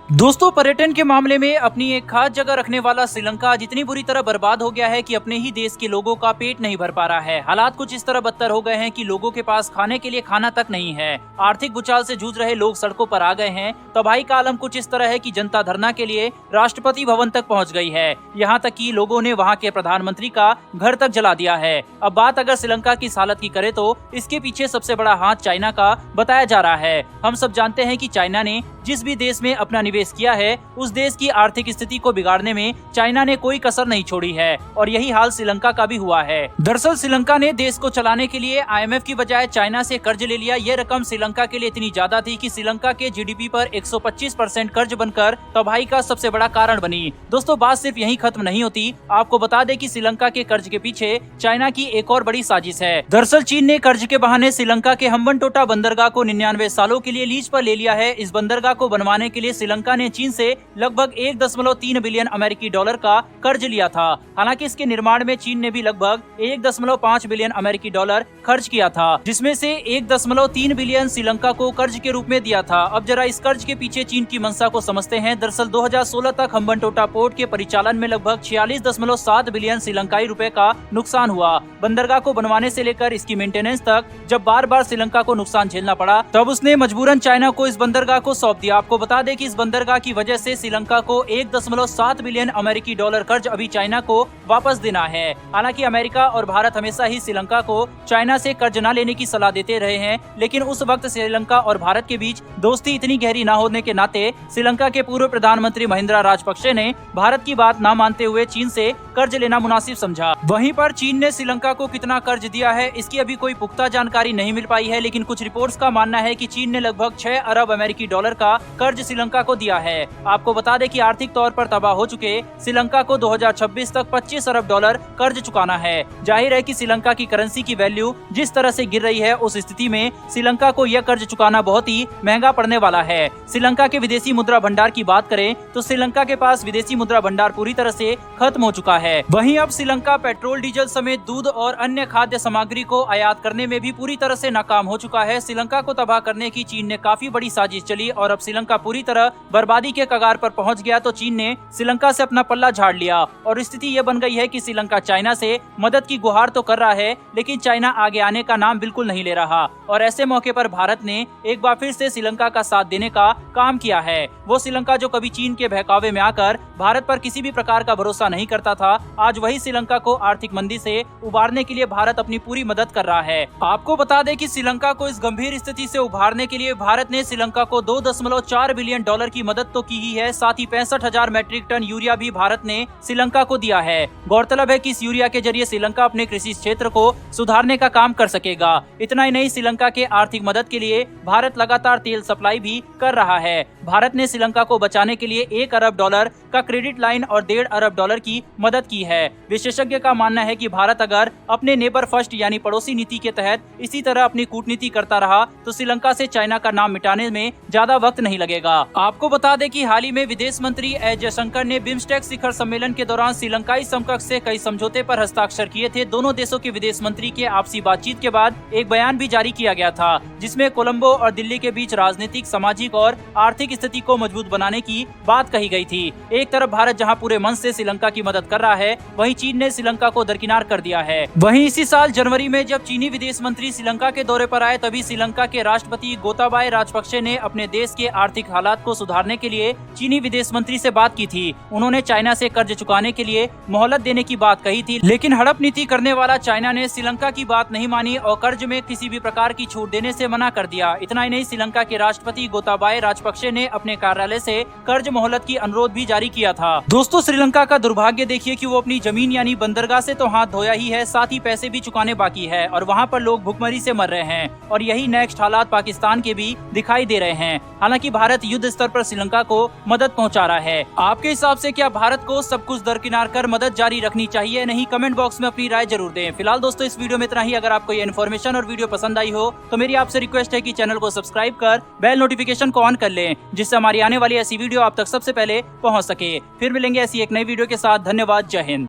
दोस्तों, पर्यटन के मामले में अपनी एक खास जगह रखने वाला श्रीलंका आज इतनी बुरी तरह बर्बाद हो गया है कि अपने ही देश के लोगों का पेट नहीं भर पा रहा है। हालात कुछ इस तरह बदतर हो गए हैं कि लोगों के पास खाने के लिए खाना तक नहीं है। आर्थिक भूचाल से जूझ रहे लोग सड़कों पर आ गए हैं। तबाही का आलम कुछ इस तरह है कि जनता धरना के लिए राष्ट्रपति भवन तक पहुँच गई है। यहाँ तक कि लोगों ने वहाँ के प्रधानमंत्री का घर तक जला दिया है। अब बात अगर श्रीलंका की हालत की करे तो इसके पीछे सबसे बड़ा हाथ चाइना का बताया जा रहा है। हम सब जानते हैं कि चाइना ने जिस भी देश में अपना निवेश किया है उस देश की आर्थिक स्थिति को बिगाड़ने में चाइना ने कोई कसर नहीं छोड़ी है और यही हाल श्रीलंका का भी हुआ है। दरअसल श्रीलंका ने देश को चलाने के लिए IMF की बजाय चाइना से कर्ज ले लिया। ये रकम श्रीलंका के लिए इतनी ज्यादा थी कि श्रीलंका के GDP पर 125% कर्ज बनकर तबाही का सबसे बड़ा कारण बनी। दोस्तों, बात सिर्फ यहीं खत्म नहीं होती। आपको बता दें कि श्रीलंका के कर्ज के पीछे चाइना की एक और बड़ी साजिश है। दरअसल चीन ने कर्ज के बहाने श्रीलंका के हम्बनटोटा बंदरगाह को 99 सालों के लिए लीज पर ले लिया है। इस बंदरगाह को बनवाने के लिए श्रीलंका ने चीन से लगभग 1.3 बिलियन अमेरिकी डॉलर का कर्ज लिया था। हालांकि इसके निर्माण में चीन ने भी लगभग 1.5 बिलियन अमेरिकी डॉलर खर्च किया था, जिसमें से 1.3 बिलियन श्रीलंका को कर्ज के रूप में दिया था। अब जरा इस कर्ज के पीछे चीन की मंशा को समझते हैं। दरअसल 2016 तक हम्बनटोटा पोर्ट के परिचालन में लगभग 46.7 बिलियन श्रीलंकाई रुपए का नुकसान हुआ। बंदरगाह को बनवाने से लेकर इसकी मेंटेनेंस तक जब बार बार श्रीलंका को नुकसान झेलना पड़ा तब उसने मजबूरन चाइना को इस बंदरगाह को सौंप दिया। आपको बता दें कि इस बंदरगाह की वजह से श्रीलंका को 1.7 बिलियन अमेरिकी डॉलर कर्ज अभी चाइना को वापस देना है। हालांकि अमेरिका और भारत हमेशा ही श्रीलंका को चाइना से कर्ज न लेने की सलाह देते रहे हैं, लेकिन उस वक्त श्रीलंका और भारत के बीच दोस्ती इतनी गहरी न होने के नाते श्रीलंका के पूर्व प्रधानमंत्री महिंद्रा राजपक्षे ने भारत की बात न मानते हुए चीन से कर्ज लेना मुनासिब समझा। वहीं पर चीन ने श्रीलंका को कितना कर्ज दिया है इसकी अभी कोई पुख्ता जानकारी नहीं मिल पाई है, लेकिन कुछ रिपोर्ट्स का मानना है कि चीन ने लगभग 6 अरब अमेरिकी डॉलर का कर्ज श्रीलंका को दिया है। आपको बता दें कि आर्थिक तौर पर तबाह हो चुके श्रीलंका को 2026 तक 25 अरब डॉलर कर्ज चुकाना है। जाहिर है कि श्रीलंका की करेंसी की वैल्यू जिस तरह से गिर रही है उस स्थिति में श्रीलंका को यह कर्ज चुकाना बहुत ही महंगा पड़ने वाला है। श्रीलंका के विदेशी मुद्रा भंडार की बात करें तो श्रीलंका के पास विदेशी मुद्रा भंडार पूरी तरह से खत्म हो चुका है। वहीं अब श्रीलंका पेट्रोल, डीजल समेत दूध और अन्य खाद्य सामग्री को आयात करने में भी पूरी तरह से नाकाम हो चुका है। श्रीलंका को तबाह करने की चीन ने काफी बड़ी साजिश चली और अब श्रीलंका पूरी तरह बर्बादी के कगार पर पहुंच गया तो चीन ने श्रीलंका से अपना पल्ला झाड़ लिया और स्थिति ये बन गई है कि श्रीलंका चाइना से मदद की गुहार तो कर रहा है, लेकिन चाइना आगे आने का नाम बिल्कुल नहीं ले रहा। और ऐसे मौके पर भारत ने एक बार फिर से श्रीलंका का साथ देने का काम किया है। वो श्रीलंका जो कभी चीन के बहकावे में आकर भारत पर किसी भी प्रकार का भरोसा नहीं करता था, आज वही श्रीलंका को आर्थिक मंदी से उबारने के लिए भारत अपनी पूरी मदद कर रहा है। आपको बता दें कि श्रीलंका को इस गंभीर स्थिति से उबारने के लिए भारत ने श्रीलंका को 2.4 बिलियन डॉलर की मदद तो की ही है, साथ ही 65,000 मैट्रिक टन यूरिया भी भारत ने श्रीलंका को दिया है। गौरतलब है कि इस यूरिया के जरिए श्रीलंका अपने कृषि क्षेत्र को सुधारने का काम कर सकेगा। इतना ही नहीं, श्रीलंका के आर्थिक मदद के लिए भारत लगातार तेल सप्लाई भी कर रहा है। भारत ने श्रीलंका को बचाने के लिए 1 अरब डॉलर का क्रेडिट लाइन और 1.5 अरब डॉलर की मदद की है। विशेषज्ञ का मानना है कि भारत अगर अपने नेबर फर्स्ट यानी पड़ोसी नीति के तहत इसी तरह अपनी कूटनीति करता रहा तो श्रीलंका से चाइना का नाम मिटाने में ज्यादा वक्त नहीं लगेगा। आपको बता दें कि हाल ही में विदेश मंत्री एस जयशंकर ने बिम्स्टेक शिखर सम्मेलन के दौरान श्रीलंकाई समकक्ष से कई समझौते पर हस्ताक्षर किए थे। दोनों देशों के विदेश मंत्री के आपसी बातचीत के बाद एक बयान भी जारी किया गया था, जिसमें कोलंबो और दिल्ली के बीच राजनीतिक, सामाजिक और आर्थिक स्थिति को मजबूत बनाने की बात कही गई थी। एक तरफ भारत जहां पूरे मन से श्रीलंका की मदद कर रहा है, वहीं चीन ने श्रीलंका को दरकिनार कर दिया है। वहीं इसी साल जनवरी में जब चीनी विदेश मंत्री श्रीलंका के दौरे पर आए तभी श्रीलंका के राष्ट्रपति गोताबाया राजपक्षे ने अपने देश के आर्थिक हालात को सुधारने के लिए चीनी विदेश मंत्री से बात की थी। उन्होंने चाइना से कर्ज चुकाने के लिए मोहलत देने की बात कही थी, लेकिन हड़प नीति करने वाला चाइना ने श्रीलंका की बात नहीं मानी और कर्ज में किसी भी प्रकार की छूट देने से मना कर दिया। इतना ही नहीं, श्रीलंका के राष्ट्रपति गोताबाया राजपक्षे ने अपने कार्यालय से कर्ज मोहलत की अनुरोध भी जारी किया था। दोस्तों, श्रीलंका का दुर्भाग्य देखिए कि वो अपनी जमीन यानी बंदरगाह से तो हाथ धोया ही है, साथ ही पैसे भी चुकाने बाकी है और वहाँ पर लोग भुखमरी से मर रहे हैं और यही नेक्स्ट हालात पाकिस्तान के भी दिखाई दे रहे हैं। हालांकि भारत युद्ध स्तर पर श्रीलंका को मदद पहुँचा रहा है। आपके हिसाब से क्या भारत को सब कुछ दरकिनार कर मदद जारी रखनी चाहिए? नहीं, कमेंट बॉक्स में अपनी राय जरूर दें। फिलहाल दोस्तों, इस वीडियो में इतना ही। अगर आपको ये इन्फॉर्मेशन और वीडियो पसंद आई हो तो मेरी आपसे रिक्वेस्ट है कि चैनल को सब्सक्राइब कर बेल नोटिफिकेशन को ऑन कर लें, जिससे हमारी आने वाली ऐसी वीडियो आप तक सबसे पहले पहुंच सके। फिर मिलेंगे ऐसी एक नई वीडियो के साथ। धन्यवाद। जय हिंद।